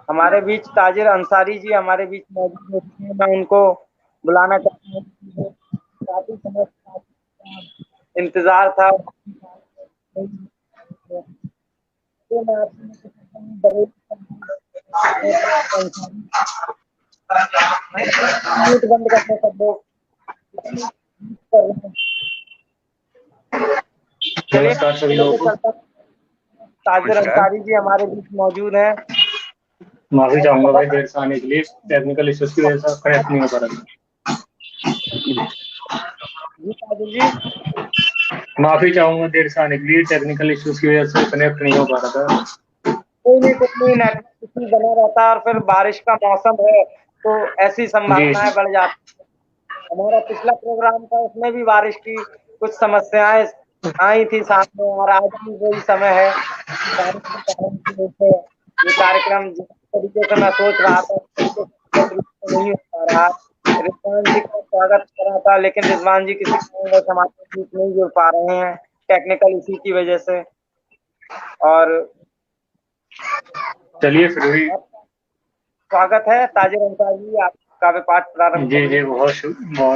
हमारे बीच ताजिर अंसारी जी हमारे बीच मौजूद हैं, इसलिए मैं उनको बुलाना चाहता हूँ। काफी समय से आपका इंतजार था। तो मैं आपसे पूछना चाहता हूँ, अंसारी, म्यूट बंद करने सब लोग कर रहे हैं। चलिए नमस्कार सभी लेके लोगों को। चलता हूँ। ताजिर नमस्कार। अंसारी जी हमारे बीच मौजूद हैं। माफी चाहूंगा भाई देर से आने के लिए, टेक्निकल इश्यूज की वजह से कनेक्ट नहीं हो पा रहा जी ताजिर जी, था। माफी चाहूंगा देर से आने के लिए, टेक्निकल इश्यूज की वजह से कनेक्ट नहीं हो पा रहा था। कोई नहीं, नेटवर्क इशू बना रहता है और फिर बारिश का मौसम है तो ऐसी जी संभावनाएं बढ़ जाती हैं। हमारा पिछला प्रोग्राम था, उसमें भी बारिश की कुछ समस्याएं आई थी सामने, और आज भी वही समय है कि बारिश के कारण की वजह से ये कार्यक्रम जिस तरीके से मैं सोच रहा था उस तरीके से सुचारू रूप से नहीं हो पा रहा। रिजवान जी का स्वागत कर रहा था, लेकिन रिजवान जी किसी कारणवश हमारे बीच नहीं जुड़ पा रहे हैं टेक्निकल इशू की वजह से। और चलिए फिर भी। आपका स्वागत है ताजिर अंसारी जी, आप काव्य पाठ प्रारंभ जी जी, करिए। बहुत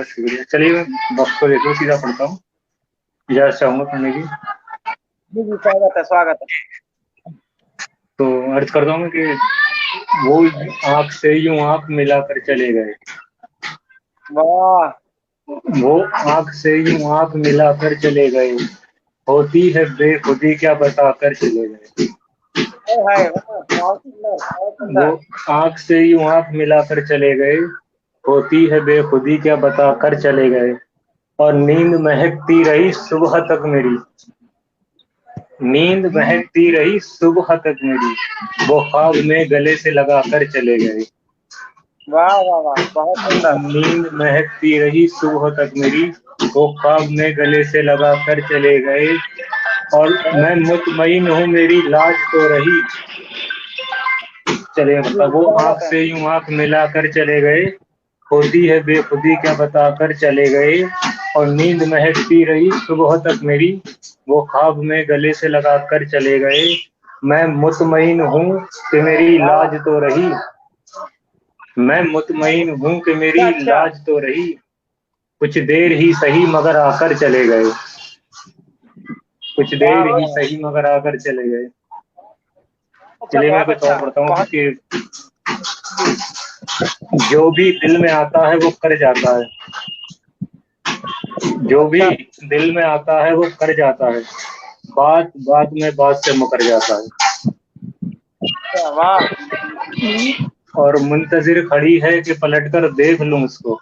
शुक्रिया। चलिए मैं वक्त को देखो सीधा पढ़ता हूँ, इजाजत चाहूंगा पढ़ने की। जी जी, स्वागत है, स्वागत है। तो अर्ज करता हूँ कि वो आंख से यूं आंख मिलाकर चले गए। वाह, वो आंख से यूं आंख मिलाकर चले गए, होती है बेखुदी क्या बताकर चले गए। हाय वाह, बहुत सुंदर, बहुत वो सुंदर। आंख से यूं आंख मिलाकर चले गए, होती है बेखुदी क्या बताकर चले गए। और नींद महकती रही सुबह तक मेरी, नींद महकती रही सुबह तक मेरी, वो ख्वाब में गले से लगा कर चले गए। वाह वाह वाह, बहुत सुंदर। नींद महकती रही सुबह तक मेरी, वो ख्वाब में गले से लगा कर चले गए। और बहुत मैं मुतमईन हूँ मेरी लाज तो रही। चलिए जी, मतलब वो आंख स्वागत है। से यूं आंख मिला कर चले गए, होती है बेखुदी क्या बताकर चले गए। और नींद महकती रही सुबह तक मेरी, वो ख्वाब में गले से लगा कर चले गए। मैं मुतमईन हूँ कि मेरी वाह वाह, लाज तो रही, मैं मुतमईन हूँ कि मेरी अच्छा अच्छा। लाज तो रही, कुछ देर ही सही मगर आकर चले गए, कुछ वाह देर ही वाह, सही मगर आकर चले गए। अच्छा, चलिए मैं बहुत कुछ और अच्छा, पढ़ता हूँ बहुत कि जी। जो भी दिल में आता है वो कर जाता है, जो भी अच्छा दिल में आता है वो कर जाता है, बात बात में बात से मुकर जाता है। अच्छा, वाह। और मुंतजिर खड़ी है कि पलट कर देख लूं उसको।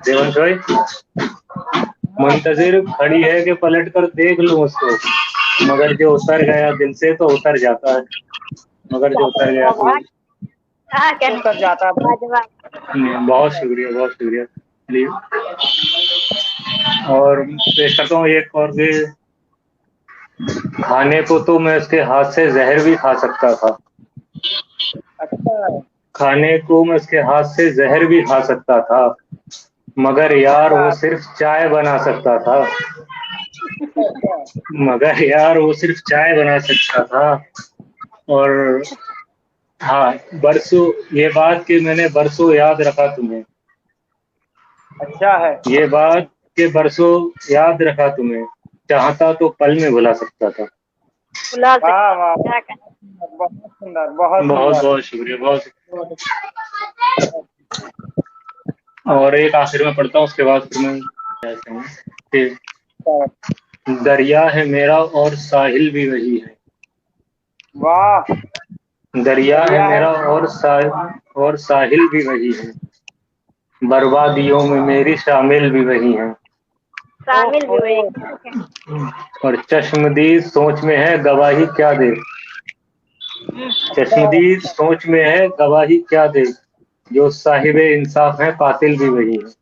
देवंश भाई, हाँ, मुंतजिर खड़ी है कि पलट कर देख लूं उसको, मगर जो उतर गया दिल से तो उतर जाता है, मगर जो जाता उतर है, गया तो। तो उतर जाता है, बहुत बहुत सुंदर। शुक्रिया, बहुत शुक्रिया। चलिए और पेश करता हूँ एक और भी। खाने को तो मैं उसके हाथ से जहर भी खा सकता था, अच्छा खाने को मैं उसके हाथ से जहर भी खा सकता था, मगर यार वो अच्छा सिर्फ चाय बना सकता था, अच्छा अच्छा। मगर यार वो सिर्फ चाय बना सकता था। और हाँ, बरसों, ये बात कि मैंने बरसों याद रखा तुम्हें, अच्छा है। ये बात के बरसों याद रखा तुम्हें, चाहता तो पल में भुला सकता था। वाह वाह, बहुत सुंदर, बहुत बहुत सुंदर। बहुत शुक्रिया, बहुत। और एक आखिर में पढ़ता हूँ, उसके बाद फिर मैं कहता हूँ कि दरिया है मेरा और साहिल भी वही है, वाह, दरिया है बढ़िया है। मेरा और साहिल भी वही है, बर्बादियों में मेरी शामिल भी वही है। ओहो, और चश्मदीद सोच में है गवाही क्या दे, अच्छा चश्मदीद सोच में है गवाही क्या दे, जो साहिब इंसाफ है कातिल भी वही है,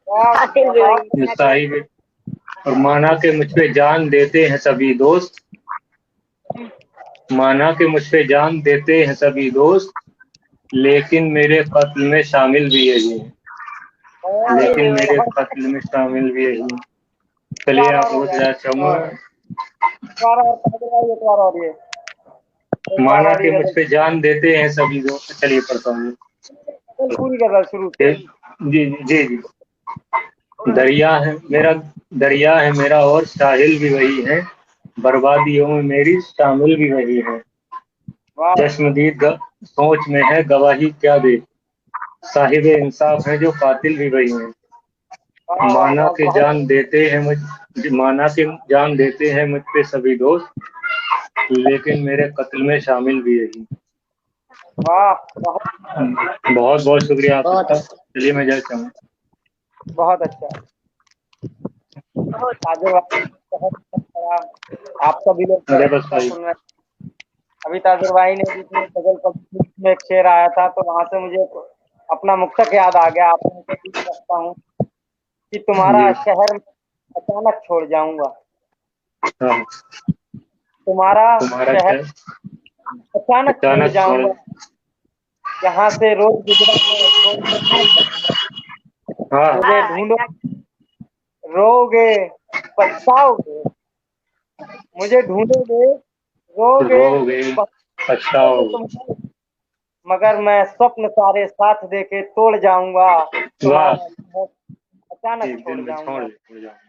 बहुत बहुत जो साहिब। और माना के मुझ पे जान देते हैं सभी दोस्त, माना के मुझ पे जान देते हैं सभी दोस्त, लेकिन मेरे कत्ल में शामिल भी यही है, बहुत लेकिन मेरे बहुत कत्ल में शामिल भी यही है। चलिए बार आप और हो बहुत जाए, ज्यादा चाहूंगा। एक बार और पढ़ के लाइए, एक बार और ये। एक बार माना और कि ये मुझ गजल पे जान देते हैं सभी लोग। चलिए पढ़ता हूँ। पूरी गजल शुरू से। जी जी जी। दरिया है मेरा और साहिल भी वही है, बर्बादियों में मेरी शामिल भी वही है। वाह चश्मदीद सोच में है गवाही क्या दे, साहिब इंसाफ है जो कातिल भी वही है। वाह वाह वाह, बहुत माना के जान देते हैं मुझ पे सभी दोस्त, लेकिन मेरे कत्ल में शामिल भी यही। वाह बहुत बहुत बहुत शुक्रिया आपका। चलिए मैं जाता हूँ। बहुत अच्छा। ताजुब भाई बहुत अच्छा लगा। आपका भी लोग अरे बहुत बस अच्छा भाई। सुन रहे हैं। अभी ताजुब भाई ने बीच में गजल कभी में एक शेर आया था तो वहां से मुझे अपना मुक्तक याद आ गया। आपको मैं बीच में रखता हूँ कि तुम्हारा जी। शहर अचानक छोड़ जाऊंगा। हाँ। तुम्हारा तुम्हारा शहर क्या अचानक छोड़ अचानक छोड़। जाऊंगा। यहाँ से रोज गुजरा मैं छोड़ कर ना जाऊंगा। हाँ। मुझे ढूंढो रोगे पछताओगे। मुझे ढूंढोगे रोगे रोगे पछताओगे पछताओगे। तुम। मगर मैं स्वप्न सारे साथ देके तोड़ जाऊंगा। वाह। तुम्हारा शहर जी अचानक छोड़ दिन में छोड़ जाऊंगा। दे।